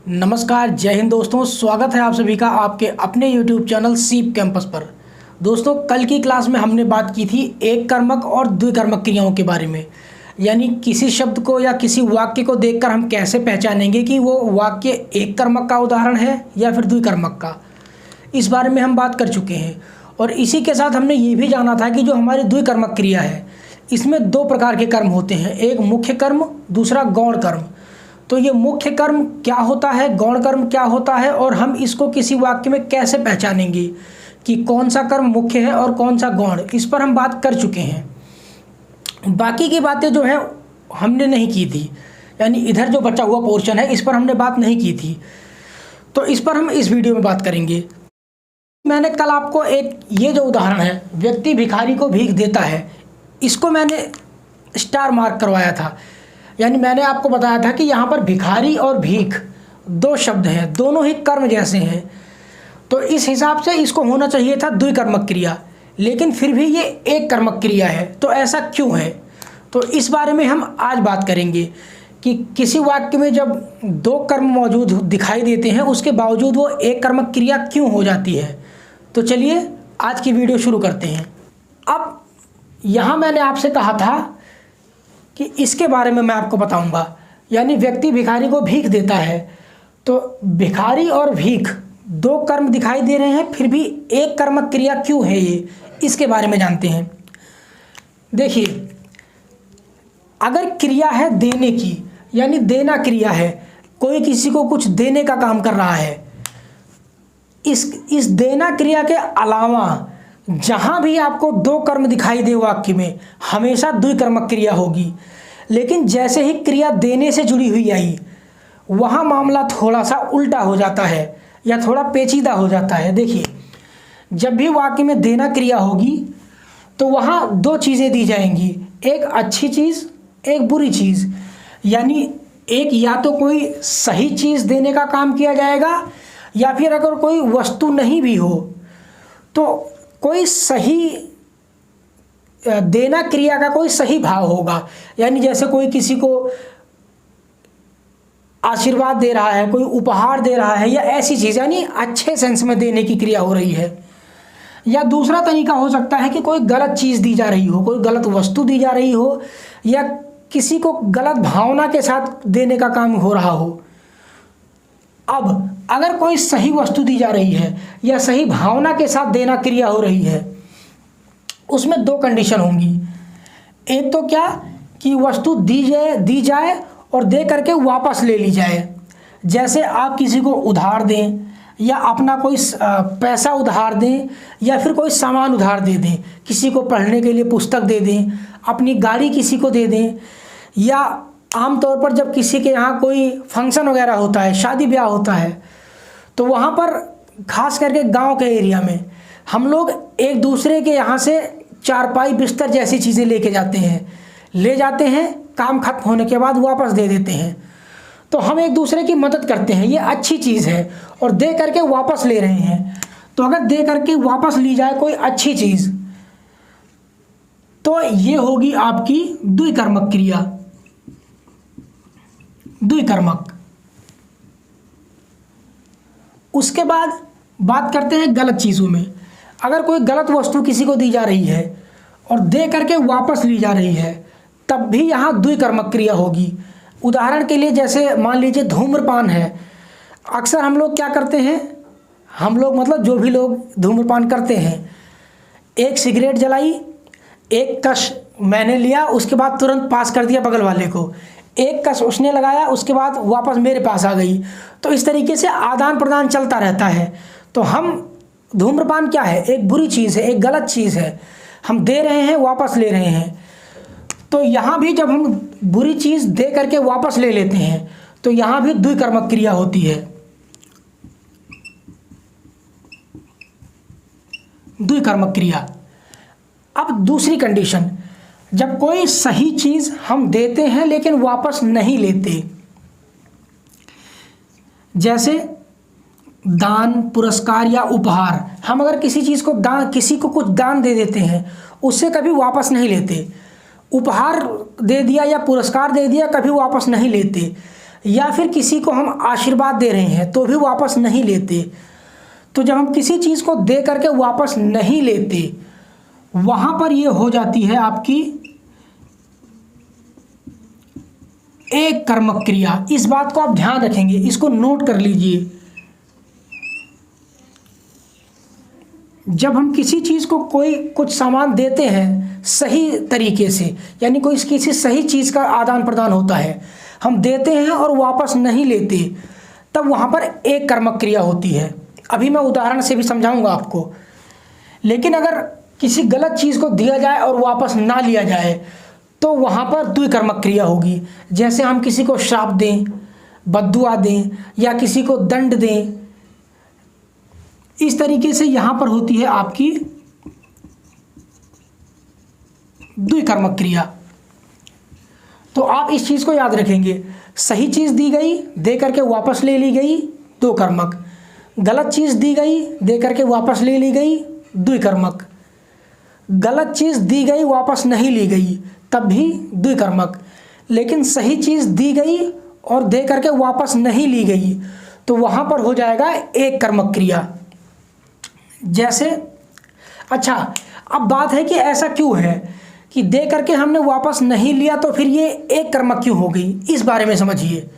नमस्कार, जय हिंद दोस्तों। स्वागत है आप सभी का आपके अपने YouTube चैनल सीप कैंपस पर। दोस्तों, कल की क्लास में हमने बात की थी एक कर्मक और द्विकर्मक क्रियाओं के बारे में, यानी किसी शब्द को या किसी वाक्य को देखकर हम कैसे पहचानेंगे कि वो वाक्य एक कर्मक का उदाहरण है या फिर द्विकर्मक का। इस बारे में हम बात कर चुके हैं और इसी के साथ हमने ये भी जाना था कि जो हमारी द्विकर्मक क्रिया है इसमें दो प्रकार के कर्म होते हैं, एक मुख्य कर्म, दूसरा गौण कर्म। तो ये मुख्य कर्म क्या होता है, गौण कर्म क्या होता है और हम इसको किसी वाक्य में कैसे पहचानेंगे कि कौन सा कर्म मुख्य है और कौन सा गौण, इस पर हम बात कर चुके हैं। बाकी की बातें जो हैं हमने नहीं की थी, यानी इधर जो बचा हुआ पोर्शन है इस पर हमने बात नहीं की थी, तो इस पर हम इस वीडियो में बात करेंगे। मैंने कल आपको एक ये जो उदाहरण है, व्यक्ति भिखारी को भीख देता है, इसको मैंने स्टार मार्क करवाया था। यानी मैंने आपको बताया था कि यहाँ पर भिखारी और भीख दो शब्द हैं, दोनों ही कर्म जैसे हैं, तो इस हिसाब से इसको होना चाहिए था द्विकर्मक क्रिया, लेकिन फिर भी ये एक कर्मक क्रिया है। तो ऐसा क्यों है, तो इस बारे में हम आज बात करेंगे कि किसी वाक्य में जब दो कर्म मौजूद दिखाई देते हैं उसके बावजूद वो एक कर्मक क्रिया क्यों हो जाती है। तो चलिए आज की वीडियो शुरू करते हैं। अब यहाँ मैंने आपसे कहा था कि इसके बारे में मैं आपको बताऊंगा, यानी व्यक्ति भिखारी को भीख देता है, तो भिखारी और भीख दो कर्म दिखाई दे रहे हैं, फिर भी एक कर्मक क्रिया क्यों है ये, इसके बारे में जानते हैं। देखिए, अगर क्रिया है देने की, यानी देना क्रिया है, कोई किसी को कुछ देने का काम कर रहा है, इस देना क्रिया के अलावा जहाँ भी आपको दो कर्म दिखाई दे वाक्य में, हमेशा द्विकर्मक क्रिया होगी। लेकिन जैसे ही क्रिया देने से जुड़ी हुई आई, वहाँ मामला थोड़ा सा उल्टा हो जाता है या थोड़ा पेचीदा हो जाता है। देखिए, जब भी वाक्य में देना क्रिया होगी तो वहाँ दो चीज़ें दी जाएंगी, एक अच्छी चीज़, एक बुरी चीज़। यानी एक या तो कोई सही चीज़ देने का काम किया जाएगा, या फिर अगर कोई वस्तु नहीं भी हो तो कोई सही देना क्रिया का कोई सही भाव होगा। यानी जैसे कोई किसी को आशीर्वाद दे रहा है, कोई उपहार दे रहा है, या ऐसी चीज़, यानी अच्छे सेंस में देने की क्रिया हो रही है। या दूसरा तरीका हो सकता है कि कोई गलत चीज़ दी जा रही हो, कोई गलत वस्तु दी जा रही हो, या किसी को गलत भावना के साथ देने का काम हो रहा हो। अब अगर कोई सही वस्तु दी जा रही है या सही भावना के साथ देना क्रिया हो रही है, उसमें दो कंडीशन होंगी। एक तो क्या कि वस्तु दी जाए और दे करके वापस ले ली जाए। जैसे आप किसी को उधार दें, या अपना कोई पैसा उधार दें, या फिर कोई सामान उधार दे दें, किसी को पढ़ने के लिए पुस्तक दे दें, अपनी गाड़ी किसी को दे दें, या आमतौर पर जब किसी के यहाँ कोई फंक्शन वगैरह होता है, शादी ब्याह होता है, तो वहाँ पर खास करके गांव के एरिया में हम लोग एक दूसरे के यहाँ से चारपाई बिस्तर जैसी चीज़ें ले जाते हैं, काम खत्म होने के बाद वापस दे देते हैं। तो हम एक दूसरे की मदद करते हैं, ये अच्छी चीज़ है, और दे करके वापस ले रहे हैं। तो अगर दे करके वापस ली जाए कोई अच्छी चीज़, तो ये होगी आपकी द्विकर्मक क्रिया, द्विकर्मक। उसके बाद बात करते हैं गलत चीज़ों में। अगर कोई गलत वस्तु किसी को दी जा रही है और दे करके वापस ली जा रही है, तब भी यहाँ द्विकर्मक क्रिया होगी। उदाहरण के लिए जैसे मान लीजिए धूम्रपान है। अक्सर हम लोग क्या करते हैं, हम लोग मतलब जो भी लोग धूम्रपान करते हैं, एक सिगरेट जलाई, एक कश मैंने लिया, उसके बाद तुरंत पास कर दिया बगल वाले को, एक कश उसने लगाया, उसके बाद वापस मेरे पास आ गई। तो इस तरीके से आदान प्रदान चलता रहता है। तो हम धूम्रपान क्या है, एक बुरी चीज़ है, एक गलत चीज़ है, हम दे रहे हैं, वापस ले रहे हैं। तो यहाँ भी जब हम बुरी चीज़ दे करके वापस ले लेते हैं, तो यहाँ भी द्विकर्मक क्रिया होती है, द्विकर्मक क्रिया। अब दूसरी कंडीशन, जब कोई सही चीज़ हम देते हैं लेकिन वापस नहीं लेते, जैसे दान, पुरस्कार या उपहार। हम अगर किसी चीज़ को किसी को कुछ दान दे देते हैं, उससे कभी वापस नहीं लेते। उपहार दे दिया या पुरस्कार दे दिया, कभी वापस नहीं लेते। या फिर किसी को हम आशीर्वाद दे रहे हैं तो भी वापस नहीं लेते। तो जब हम किसी चीज़ को दे करके वापस नहीं लेते, वहाँ पर ये हो जाती है आपकी एक कर्मक क्रिया। इस बात को आप ध्यान रखेंगे, इसको नोट कर लीजिए। जब हम किसी चीज़ को कोई कुछ सामान देते हैं सही तरीके से, यानी कोई किसी सही चीज़ का आदान प्रदान होता है, हम देते हैं और वापस नहीं लेते, तब वहाँ पर एक कर्मक क्रिया होती है। अभी मैं उदाहरण से भी समझाऊंगा आपको। लेकिन अगर किसी गलत चीज़ को दिया जाए और वापस ना लिया जाए तो वहाँ पर द्विकर्मक क्रिया होगी। जैसे हम किसी को श्राप दें, बद्दुआ दें या किसी को दंड दें, इस तरीके से यहाँ पर होती है आपकी द्विकर्मक क्रिया। तो आप इस चीज़ को याद रखेंगे, सही चीज़ दी गई, दे करके वापस ले ली गई, दो कर्मक। गलत चीज़ दी गई, दे करके वापस ले ली गई, द्विकर्मक। गलत चीज़ दी गई, वापस नहीं ली गई, तब भी द्विकर्मक। लेकिन सही चीज़ दी गई और दे करके वापस नहीं ली गई तो वहाँ पर हो जाएगा एक कर्मक क्रिया। जैसे, अच्छा, अब बात है कि ऐसा क्यों है कि दे करके हमने वापस नहीं लिया तो फिर ये एक कर्मक क्यों हो गई, इस बारे में समझिए।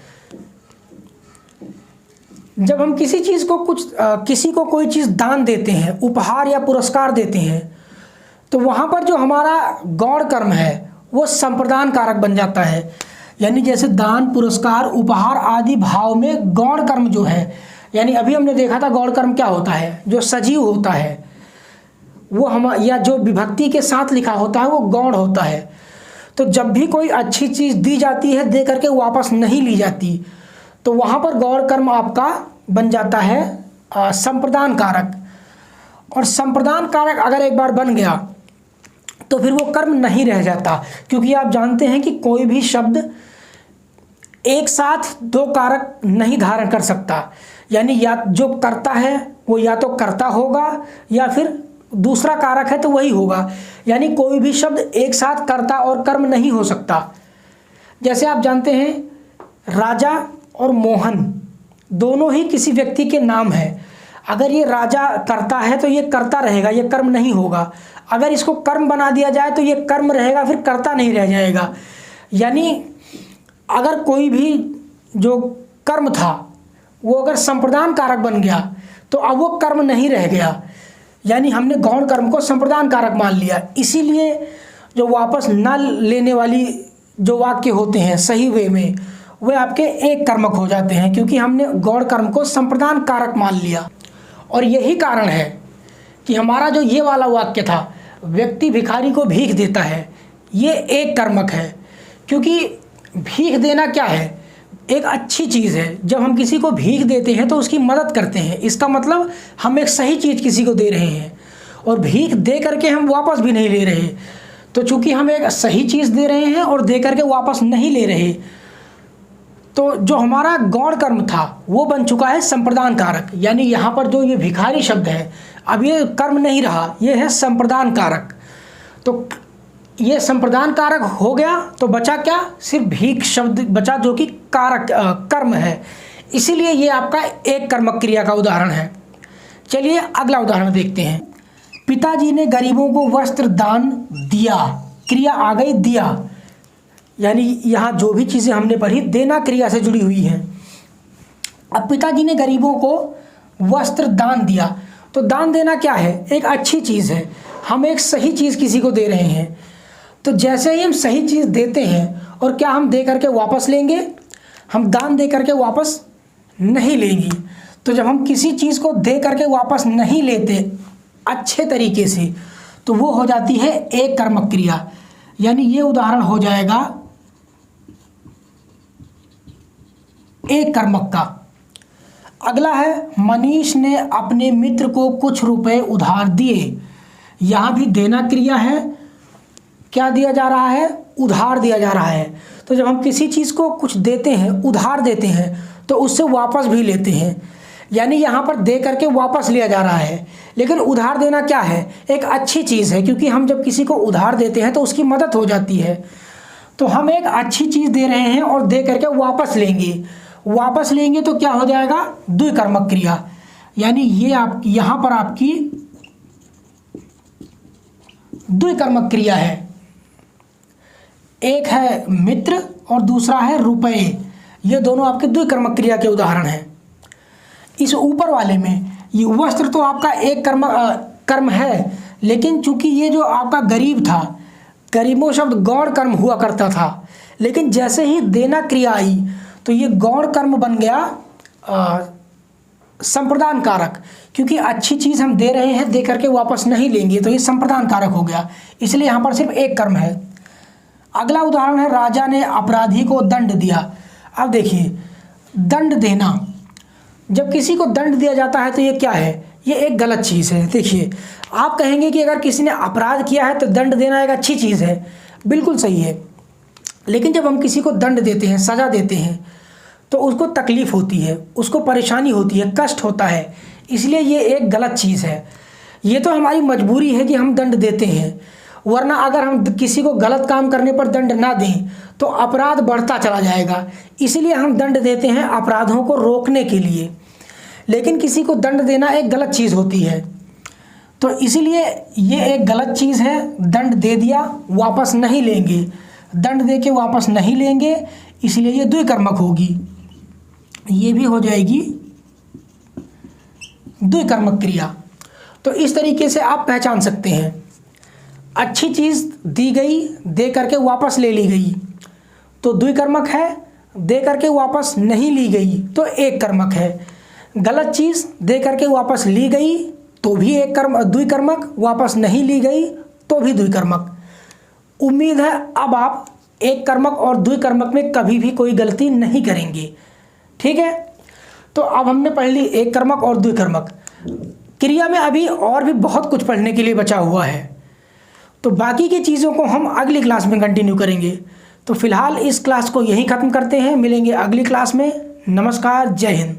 जब हम किसी चीज़ को किसी को कोई चीज़ दान देते हैं, उपहार या पुरस्कार देते हैं, तो वहाँ पर जो हमारा गौण कर्म है वो संप्रदान कारक बन जाता है। यानी जैसे दान, पुरस्कार, उपहार आदि भाव में गौण कर्म जो है, यानी अभी हमने देखा था गौण कर्म क्या होता है, जो सजीव होता है वो या जो विभक्ति के साथ लिखा होता है वो गौण होता है। तो जब भी कोई अच्छी चीज़ दी जाती है, दे करके वापस नहीं ली जाती, तो वहाँ पर गौण कर्म आपका बन जाता है संप्रदान कारक। और संप्रदान कारक अगर एक बार बन गया तो फिर वो कर्म नहीं रह जाता, क्योंकि आप जानते हैं कि कोई भी शब्द एक साथ दो कारक नहीं धारण कर सकता। यानी या जो करता है वो या तो कर्ता होगा या फिर दूसरा कारक है तो वही होगा। यानी कोई भी शब्द एक साथ कर्ता और कर्म नहीं हो सकता। जैसे आप जानते हैं राजा और मोहन दोनों ही किसी व्यक्ति के नाम हैं। अगर ये राजा करता है तो ये कर्ता रहेगा, ये कर्म नहीं होगा। अगर इसको कर्म बना दिया जाए तो ये कर्म रहेगा, फिर कर्ता नहीं रह जाएगा। यानी अगर कोई भी जो कर्म था वो अगर संप्रदान कारक बन गया तो अब वो कर्म नहीं रह गया। यानी हमने गौण कर्म को संप्रदान कारक मान लिया। इसीलिए जो वापस न लेने वाली जो वाक्य होते हैं सही वे में, वे आपके एक कर्मक हो जाते हैं, क्योंकि हमने गौण कर्म को संप्रदान कारक मान लिया। और यही कारण है कि हमारा जो ये वाला वाक्य था, व्यक्ति भिखारी को भीख देता है, ये एक कर्मक है। क्योंकि भीख देना क्या है, एक अच्छी चीज़ है। जब हम किसी को भीख देते हैं तो उसकी मदद करते हैं, इसका मतलब हम एक सही चीज़ किसी को दे रहे हैं। और भीख दे करके हम वापस भी नहीं ले रहे, तो चूंकि हम एक सही चीज़ दे रहे हैं और दे करके वापस नहीं ले रहे, तो जो हमारा गौण कर्म था वो बन चुका है संप्रदान कारक। यानी यहाँ पर जो ये भिखारी शब्द है, अब ये कर्म नहीं रहा, ये है संप्रदान कारक। तो ये संप्रदान कारक हो गया तो बचा क्या, सिर्फ भीख शब्द बचा, जो कि कारक कर्म है। इसीलिए ये आपका एक कर्मक क्रिया का उदाहरण है। चलिए अगला उदाहरण देखते हैं। पिताजी ने गरीबों को वस्त्र दान दिया, क्रिया आ गई दिया। यानी यहाँ जो भी चीज़ें हमने पढ़ी देना क्रिया से जुड़ी हुई हैं। अब पिताजी ने गरीबों को वस्त्र दान दिया, तो दान देना क्या है, एक अच्छी चीज़ है। हम एक सही चीज़ किसी को दे रहे हैं। तो जैसे ही हम सही चीज़ देते हैं, और क्या हम दे करके वापस लेंगे, हम दान दे करके वापस नहीं लेंगे। तो जब हम किसी चीज़ को दे करके वापस नहीं लेते अच्छे तरीके से, तो वो हो जाती है एक कर्मक क्रिया। यानी ये उदाहरण हो जाएगा एक कर्मक का। अगला है, मनीष ने अपने मित्र को कुछ रुपए उधार दिए। यहाँ भी देना क्रिया है। क्या दिया जा रहा है, उधार दिया जा रहा है। तो जब हम किसी चीज़ को कुछ देते हैं, उधार देते हैं, तो उससे वापस भी लेते हैं। यानी यहाँ पर दे करके वापस लिया जा रहा है। लेकिन उधार देना क्या है, एक अच्छी चीज़ है, क्योंकि हम जब किसी को उधार देते हैं तो उसकी मदद हो जाती है। तो हम एक अच्छी चीज़ दे रहे हैं और दे करके वापस लेंगे तो क्या हो जाएगा, द्विकर्मक क्रिया। यानी ये आप यहाँ पर आपकी द्विकर्मक क्रिया है। एक है मित्र और दूसरा है रुपए, ये दोनों आपके द्विकर्मक क्रिया के उदाहरण हैं। इस ऊपर वाले में ये वस्त्र तो आपका एक कर्म है, लेकिन चूंकि ये जो आपका गरीब था, गरीबों शब्द गौण कर्म हुआ करता था, लेकिन जैसे ही देना क्रिया आई तो ये गौण कर्म बन गया संप्रदान कारक, क्योंकि अच्छी चीज़ हम दे रहे हैं, दे करके वापस नहीं लेंगे, तो ये संप्रदान कारक हो गया, इसलिए यहाँ पर सिर्फ एक कर्म है। अगला उदाहरण है, राजा ने अपराधी को दंड दिया। अब देखिए, दंड देना, जब किसी को दंड दिया जाता है तो ये क्या है, ये एक गलत चीज़ है। देखिए, आप कहेंगे कि अगर किसी ने अपराध किया है तो दंड देना एक अच्छी चीज़ है, बिल्कुल सही है, लेकिन जब हम किसी को दंड देते हैं, सज़ा देते हैं, तो उसको तकलीफ़ होती है, उसको परेशानी होती है, कष्ट होता है, इसलिए ये एक गलत चीज़ है। ये तो हमारी मजबूरी है कि हम दंड देते हैं, वरना अगर हम किसी को गलत काम करने पर दंड ना दें तो अपराध बढ़ता चला जाएगा, इसलिए हम दंड देते हैं अपराधों को रोकने के लिए। लेकिन किसी को दंड देना एक गलत चीज़ होती है, तो इसीलिए ये एक गलत चीज़ है। दंड दे दिया, वापस नहीं लेंगे, दंड दे के वापस नहीं लेंगे, इसलिए ये द्विकर्मक होगी, ये भी हो जाएगी द्विकर्मक क्रिया। तो इस तरीके से आप पहचान सकते हैं, अच्छी चीज़ दी गई, दे करके वापस ले ली गई तो द्विकर्मक है, दे करके वापस नहीं ली गई तो एक कर्मक है, गलत चीज़ दे करके वापस ली गई तो भी एक द्विकर्मक, वापस नहीं ली गई तो भी द्विकर्मक। उम्मीद है अब आप एक कर्मक और द्विकर्मक में कभी भी कोई गलती नहीं करेंगे, ठीक है। तो अब हमने पढ़ ली एक कर्मक और द्विकर्मक क्रिया में, अभी और भी बहुत कुछ पढ़ने के लिए बचा हुआ है, तो बाकी की चीज़ों को हम अगली क्लास में कंटिन्यू करेंगे। तो फिलहाल इस क्लास को यहीं ख़त्म करते हैं, मिलेंगे अगली क्लास में। नमस्कार, जय हिंद।